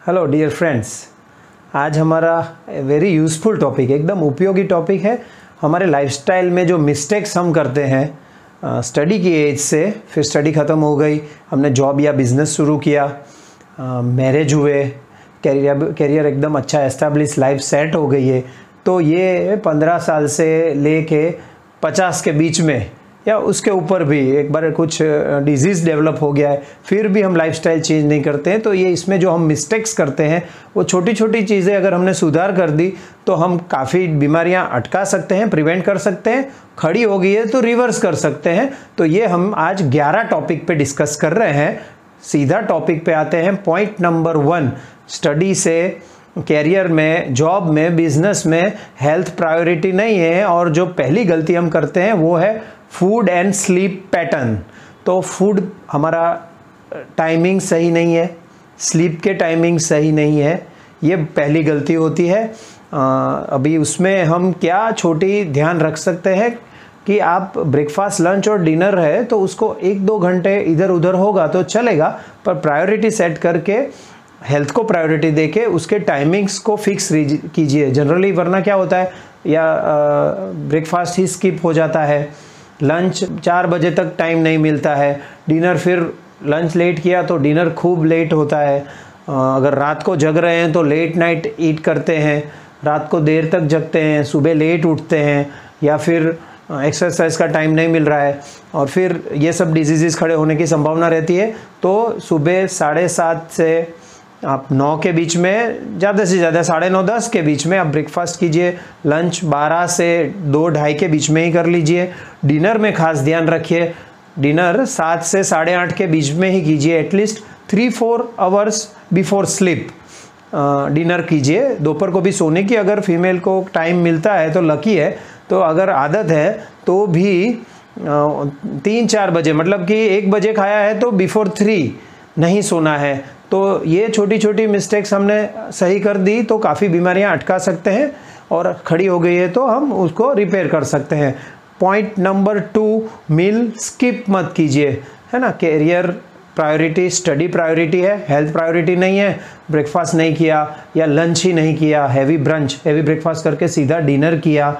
Hello dear friends, आज हमारा very useful topic, एकदम उपयोगी टॉपिक है। हमारे लाइफस्टाइल में जो मिस्टेक्स हम करते हैं स्टडी की एज से, फिर स्टडी ख़त्म हो गई, हमने जॉब या बिज़नेस शुरू किया, मैरिज हुए, करियर एकदम अच्छा एस्टेब्लिश, लाइफ सेट हो गई है, तो ये 15 साल से लेके 50 के बीच में या उसके ऊपर भी एक बार कुछ डिजीज़ डेवलप हो गया है, फिर भी हम लाइफस्टाइल चेंज नहीं करते हैं। तो ये इसमें जो हम मिस्टेक्स करते हैं वो छोटी छोटी चीज़ें अगर हमने सुधार कर दी तो हम काफ़ी बीमारियां अटका सकते हैं, प्रिवेंट कर सकते हैं। खड़ी हो गई है तो रिवर्स कर सकते हैं। तो ये हम आज 11 टॉपिक पे डिस्कस कर रहे हैं। सीधा टॉपिक पे आते हैं। पॉइंट नंबर 1, स्टडी से कैरियर में, जॉब में, बिजनेस में हेल्थ प्रायोरिटी नहीं है। और जो पहली गलती हम करते हैं वो है फूड एंड स्लीप पैटर्न। तो फूड हमारा टाइमिंग सही नहीं है, स्लीप के टाइमिंग सही नहीं है, ये पहली गलती होती है। अभी उसमें हम क्या छोटी ध्यान रख सकते हैं कि आप ब्रेकफास्ट, लंच और डिनर है तो उसको 1-2 घंटे इधर उधर होगा तो चलेगा, पर प्रायोरिटी सेट करके हेल्थ को प्रायोरिटी देके उसके टाइमिंग्स को फिक्स कीजिए। जनरली वरना क्या होता है, या ब्रेकफास्ट ही स्किप हो जाता है, लंच 4 बजे तक टाइम नहीं मिलता है, डिनर फिर लंच लेट किया तो डिनर खूब लेट होता है। अगर रात को जग रहे हैं तो लेट नाइट ईट करते हैं, रात को देर तक जगते हैं, सुबह लेट उठते हैं, या फिर एक्सरसाइज का टाइम नहीं मिल रहा है, और फिर ये सब डिजीज़ खड़े होने की संभावना रहती है। तो सुबह 7:30 से आप 9 के बीच में, ज़्यादा से ज़्यादा 9:30-10 के बीच में आप ब्रेकफास्ट कीजिए। लंच 12 से 2-2:30 के बीच में ही कर लीजिए। डिनर में खास ध्यान रखिए, डिनर 7 से 8:30 के बीच में ही कीजिए। At least 3-4 hours before sleep dinner कीजिए। दोपहर को भी सोने की अगर फीमेल को टाइम मिलता है तो लकी है, तो अगर आदत है तो भी 3-4 बजे, मतलब कि 1 बजे खाया है तो बिफोर 3 नहीं सोना है। तो ये छोटी छोटी मिस्टेक्स हमने सही कर दी तो काफ़ी बीमारियां अटका सकते हैं, और खड़ी हो गई है तो हम उसको रिपेयर कर सकते हैं। पॉइंट नंबर 2, मील स्किप मत कीजिए, है ना। कैरियर प्रायोरिटी, स्टडी प्रायोरिटी है, हेल्थ प्रायोरिटी नहीं है। ब्रेकफास्ट नहीं किया या लंच ही नहीं किया, हैवी ब्रेकफास्ट करके सीधा डिनर किया,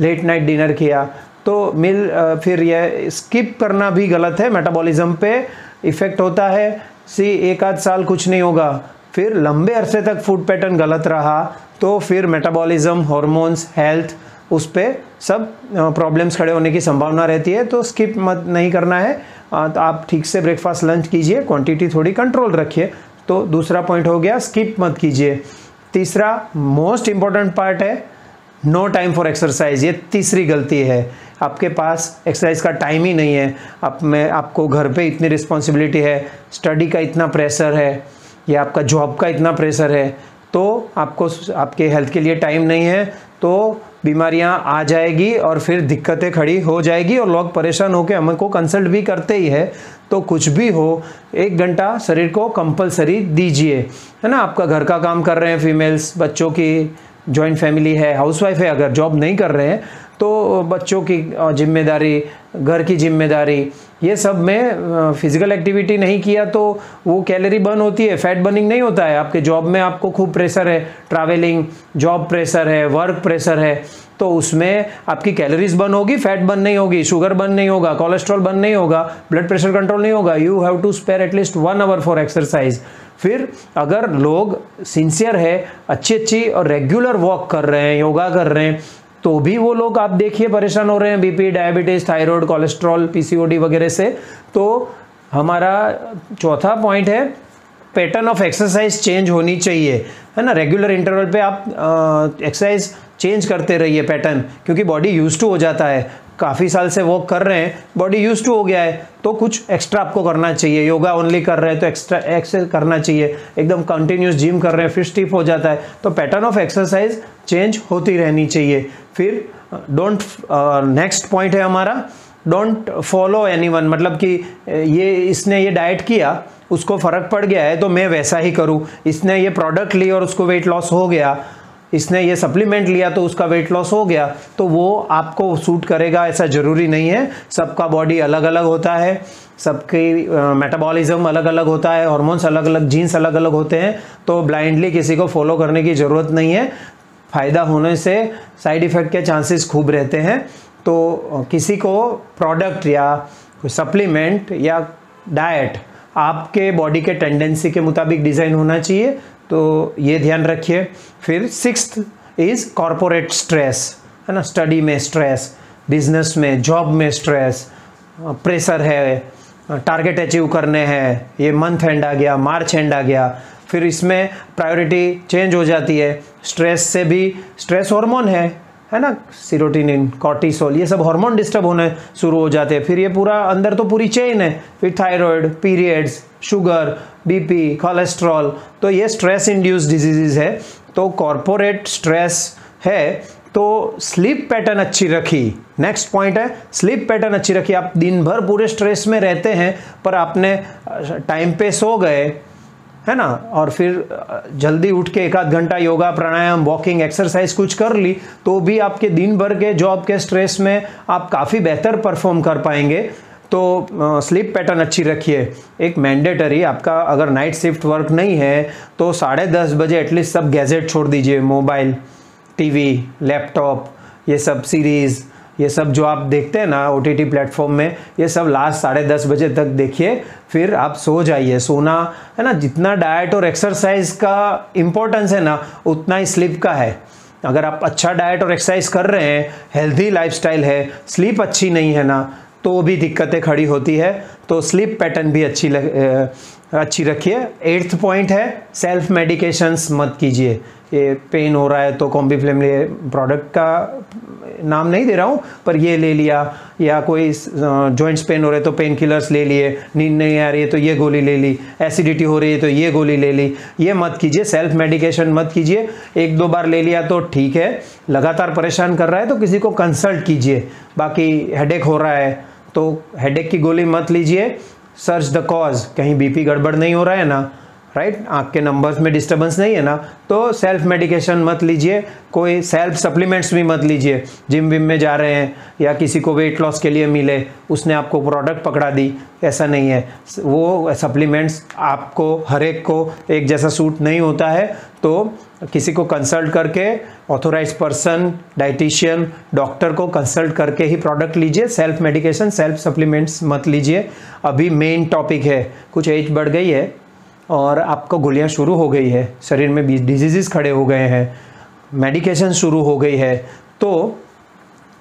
लेट नाइट डिनर किया, तो मील फिर यह स्किप करना भी गलत है। मेटाबॉलिज्म पे इफ़ेक्ट होता है। 1 आध साल कुछ नहीं होगा, फिर लंबे अरसे तक फूड पैटर्न गलत रहा तो फिर मेटाबॉलिज्म, हार्मोन्स, हेल्थ, उस पर सब प्रॉब्लम्स खड़े होने की संभावना रहती है। तो स्किप मत नहीं करना है। तो आप ठीक से ब्रेकफास्ट, लंच कीजिए, क्वांटिटी थोड़ी कंट्रोल रखिए। तो दूसरा पॉइंट हो गया, स्किप मत कीजिए। तीसरा मोस्ट इम्पॉर्टेंट पार्ट है, नो टाइम फॉर एक्सरसाइज। ये तीसरी गलती है। आपके पास एक्सरसाइज का टाइम ही नहीं है। आपको घर पे इतनी रिस्पॉन्सिबिलिटी है, स्टडी का इतना प्रेशर है, या आपका जॉब का इतना प्रेशर है, तो आपको आपके हेल्थ के लिए टाइम नहीं है, तो बीमारियां आ जाएगी और फिर दिक्कतें खड़ी हो जाएगी, और लोग परेशान होकर हमको कंसल्ट भी करते ही है। तो कुछ भी हो, 1 घंटा शरीर को कंपलसरी दीजिए, है ना। आपका घर का काम कर रहे हैं फीमेल्स, बच्चों की जॉइंट फैमिली है, हाउसवाइफ है, अगर जॉब नहीं कर रहे हैं तो बच्चों की जिम्मेदारी, घर की जिम्मेदारी, ये सब में फिजिकल एक्टिविटी नहीं किया तो वो कैलोरी बर्न होती है, फैट बर्निंग नहीं होता है। आपके जॉब में आपको खूब प्रेशर है, ट्रैवलिंग, जॉब प्रेशर है, वर्क प्रेशर है, तो उसमें आपकी कैलोरीज बर्न होगी, फैट बर्न नहीं होगी, शुगर बर्न नहीं होगा, कोलेस्ट्रॉल बर्न नहीं होगा, ब्लड प्रेशर कंट्रोल नहीं होगा। You have to spare at least 1 hour for exercise. फिर अगर लोग सिंसियर है, अच्छी और रेगुलर वॉक कर रहे हैं, योगा कर रहे हैं, तो भी वो लोग आप देखिए परेशान हो रहे हैं BP, diabetes, thyroid, cholesterol, PCOD वगैरह से। तो हमारा चौथा पॉइंट है, पैटर्न ऑफ एक्सरसाइज चेंज होनी चाहिए, है ना। रेगुलर इंटरवल पे आप एक्सरसाइज चेंज करते रहिए पैटर्न, क्योंकि बॉडी यूज टू हो जाता है। काफ़ी साल से वॉक कर रहे हैं, बॉडी यूज टू हो गया है, तो कुछ एक्स्ट्रा आपको करना चाहिए। योगा ओनली कर रहे हैं तो एक्स्ट्रा करना चाहिए। एकदम कंटिन्यूस जिम कर रहे हैं फिर स्टिफ हो जाता है, तो पैटर्न ऑफ एक्सरसाइज चेंज होती रहनी चाहिए। फिर नेक्स्ट पॉइंट है हमारा, डोंट फॉलो एनीवन, मतलब कि इसने ये डाइट किया, उसको फ़र्क पड़ गया है तो मैं वैसा ही करूँ। इसने ये प्रोडक्ट ली और उसको वेट लॉस हो गया, इसने ये सप्लीमेंट लिया तो उसका वेट लॉस हो गया, तो वो आपको सूट करेगा ऐसा ज़रूरी नहीं है। सबका बॉडी अलग अलग होता है, सबकी मेटाबॉलिज्म अलग अलग होता है, हार्मोन्स अलग अलग, जीन्स अलग अलग होते हैं, तो ब्लाइंडली किसी को फॉलो करने की ज़रूरत नहीं है। फ़ायदा होने से साइड इफ़ेक्ट के चांसेस खूब रहते हैं। तो किसी को प्रोडक्ट या कोई सप्लीमेंट या डाइट आपके बॉडी के टेंडेंसी के मुताबिक डिज़ाइन होना चाहिए, तो ये ध्यान रखिए। फिर 6th इज़ कॉरपोरेट स्ट्रेस, है ना, स्टडी में स्ट्रेस, बिजनेस में, जॉब में स्ट्रेस, प्रेशर है, टारगेट अचीव करने हैं, ये मंथ एंड आ गया, मार्च एंड आ गया, फिर इसमें प्रायोरिटी चेंज हो जाती है। स्ट्रेस से भी, स्ट्रेस हार्मोन है ना, सीरोटोनिन, कॉर्टिसोल, ये सब हार्मोन डिस्टर्ब होने शुरू हो जाते हैं। फिर ये पूरा अंदर तो पूरी चेन है, फिर thyroid, periods, sugar, BP, cholesterol, तो ये स्ट्रेस इंड्यूस्ड डिजीज़ है। तो कॉर्पोरेट स्ट्रेस है तो स्लीप पैटर्न अच्छी रखी। नेक्स्ट पॉइंट है स्लीप पैटर्न अच्छी रखी। आप दिन भर पूरे स्ट्रेस में रहते हैं पर आपने टाइम पे सो गए, है ना, और फिर जल्दी उठ के 1 आध घंटा योगा, प्राणायाम, वॉकिंग, एक्सरसाइज कुछ कर ली, तो भी आपके दिन भर के जॉब के स्ट्रेस में आप काफ़ी बेहतर परफॉर्म कर पाएंगे। तो स्लीप पैटर्न अच्छी रखिए। एक मैंडेटरी, आपका अगर नाइट शिफ्ट वर्क नहीं है तो 10:30 बजे एटलीस्ट सब गैजेट छोड़ दीजिए, मोबाइल, टीवी, लैपटॉप, ये सब सीरीज़, ये सब जो आप देखते हैं ना OTT प्लेटफॉर्म में, ये सब लास्ट 10:30 बजे तक देखिए, फिर आप सो जाइए। सोना, है ना, जितना डाइट और एक्सरसाइज का इम्पोर्टेंस है ना उतना ही स्लीप का है। अगर आप अच्छा डाइट और एक्सरसाइज कर रहे हैं, हेल्दी लाइफस्टाइल है, स्लीप अच्छी नहीं है ना, तो भी दिक्कतें खड़ी होती है। तो स्लीप पैटर्न भी अच्छी रखिए। 8th पॉइंट है सेल्फ मेडिकेशंस मत कीजिए। ये पेन हो रहा है तो कॉम्बीफ्लेम प्रोडक्ट का नाम नहीं दे रहा हूँ, पर ये ले लिया, या कोई जॉइंट्स पेन हो रहे तो पेन किलर्स ले लिए, नींद नहीं आ रही है तो ये गोली ले ली, एसिडिटी हो रही है तो ये गोली ले ली, ये मत कीजिए। सेल्फ मेडिकेशन मत कीजिए। 1-2 बार ले लिया तो ठीक है, लगातार परेशान कर रहा है तो किसी को कंसल्ट कीजिए। बाकी हेडेक हो रहा है तो हेडेक की गोली मत लीजिए। सर्च द कॉज, कहीं बीपी गड़बड़ नहीं हो रहा है ना, राइट, आँख के नंबर्स में डिस्टर्बेंस नहीं है ना, तो सेल्फ मेडिकेशन मत लीजिए। कोई सेल्फ सप्लीमेंट्स भी मत लीजिए। जिम विम में जा रहे हैं या किसी को वेट लॉस के लिए मिले, उसने आपको प्रोडक्ट पकड़ा दी, ऐसा नहीं है। वो सप्लीमेंट्स आपको हर एक को एक जैसा सूट नहीं होता है, तो किसी को कंसल्ट करके, ऑथोराइज्ड पर्सन, डाइटिशियन, डॉक्टर को कंसल्ट करके ही प्रोडक्ट लीजिए। सेल्फ मेडिकेशन, सेल्फ सप्लीमेंट्स मत लीजिए। अभी मेन टॉपिक है, कुछ एज बढ़ गई है और आपको गोलियां शुरू हो गई है, शरीर में डिजीज़ खड़े हो गए हैं, मेडिकेशन शुरू हो गई है, तो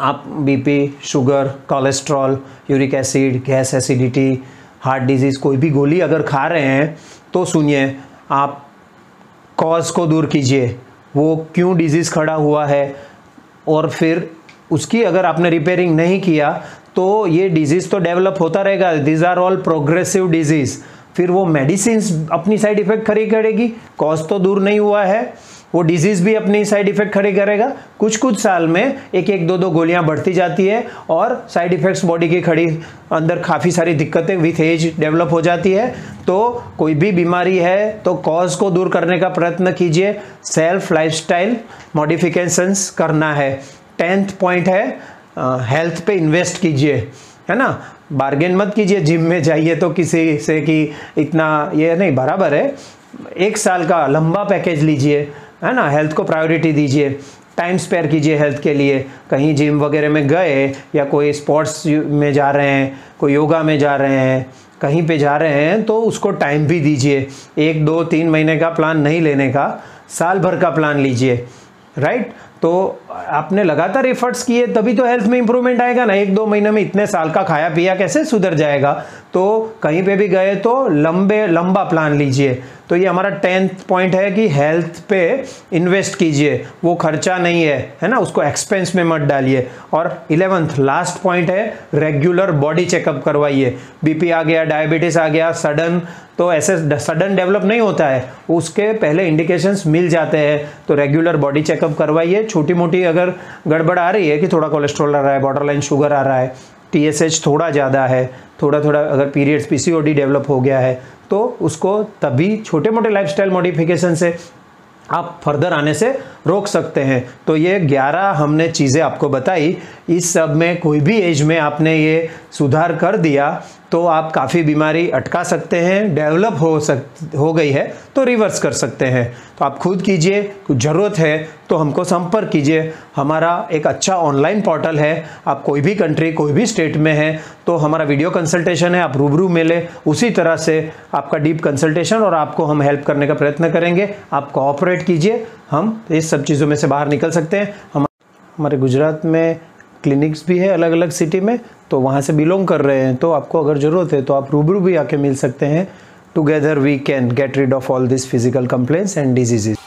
आप BP, sugar, cholesterol, uric acid, gas acidity, heart disease, कोई भी गोली अगर खा रहे हैं तो सुनिए, आप कॉज को दूर कीजिए, वो क्यों डिजीज़ खड़ा हुआ है, और फिर उसकी अगर आपने रिपेयरिंग नहीं किया तो ये डिजीज़ तो डेवलप होता रहेगा। These are all progressive diseases. फिर वो मेडिसिन अपनी साइड इफ़ेक्ट खड़ी करेगी, कॉज तो दूर नहीं हुआ है, वो डिजीज़ भी अपनी साइड इफ़ेक्ट खड़ी करेगा। कुछ साल में 1-1, 2-2 गोलियां बढ़ती जाती है और साइड इफ़ेक्ट्स बॉडी की खड़ी, अंदर काफ़ी सारी दिक्कतें विथ एज डेवलप हो जाती है। तो कोई भी बीमारी है तो कॉज को दूर करने का प्रयत्न कीजिए, सेल्फ लाइफस्टाइल मॉडिफिकेशंस करना है। 10th पॉइंट है हेल्थ पे इन्वेस्ट कीजिए, है ना, बार्गेन मत कीजिए। जिम में जाइए तो किसी से कि इतना ये नहीं, बराबर है, 1 साल का लंबा पैकेज लीजिए, है ना, हेल्थ को प्रायोरिटी दीजिए, टाइम स्पेयर कीजिए हेल्थ के लिए। कहीं जिम वगैरह में गए या कोई स्पोर्ट्स में जा रहे हैं, कोई योगा में जा रहे हैं, कहीं पे जा रहे हैं तो उसको टाइम भी दीजिए। 1, 2, 3 महीने का प्लान नहीं लेने का, साल भर का प्लान लीजिए, राइट। तो आपने लगातार एफर्ट्स किए तभी तो हेल्थ में इंप्रूवमेंट आएगा ना। 1-2 महीने में इतने साल का खाया पिया कैसे सुधर जाएगा। तो कहीं पे भी गए तो लंबा प्लान लीजिए। तो ये हमारा 10th पॉइंट है कि हेल्थ पे इन्वेस्ट कीजिए, वो खर्चा नहीं है ना, उसको एक्सपेंस में मत डालिए। और 11th लास्ट पॉइंट है रेगुलर बॉडी चेकअप करवाइए। बीपी आ गया, डायबिटीज आ गया सडन, तो ऐसे सडन डेवलप नहीं होता है, उसके पहले इंडिकेशंस मिल जाते हैं। तो रेगुलर बॉडी चेकअप करवाइए। छोटी मोटी अगर गड़बड़ आ रही है कि थोड़ा कोलेस्ट्रॉल आ रहा है, बॉर्डरलाइन शुगर आ रहा है, TSH थोड़ा ज़्यादा है, थोड़ा अगर पीरियड्स PCOD डेवलप हो गया है, तो उसको तभी छोटे मोटे लाइफस्टाइल मॉडिफिकेशन से आप फर्दर आने से रोक सकते हैं। तो ये 11 हमने चीज़ें आपको बताई। इस सब में कोई भी एज में आपने ये सुधार कर दिया तो आप काफ़ी बीमारी अटका सकते हैं। डेवलप हो गई है तो रिवर्स कर सकते हैं। तो आप खुद कीजिए, कुछ ज़रूरत है तो हमको संपर्क कीजिए। हमारा एक अच्छा ऑनलाइन पोर्टल है, आप कोई भी कंट्री कोई भी स्टेट में हैं तो हमारा वीडियो कंसल्टेशन है, आप रूबरू मिले उसी तरह से आपका डीप कंसल्टेशन और आपको हम हेल्प करने का प्रयत्न करेंगे। आप कोऑपरेट कीजिए, हम इस सब चीज़ों में से बाहर निकल सकते हैं। हमारे गुजरात में क्लिनिक्स भी है अलग अलग सिटी में, तो वहाँ से बिलोंग कर रहे हैं तो आपको अगर ज़रूरत है तो आप रूबरू भी आके मिल सकते हैं। Together we can get rid of all this physical complaints and diseases.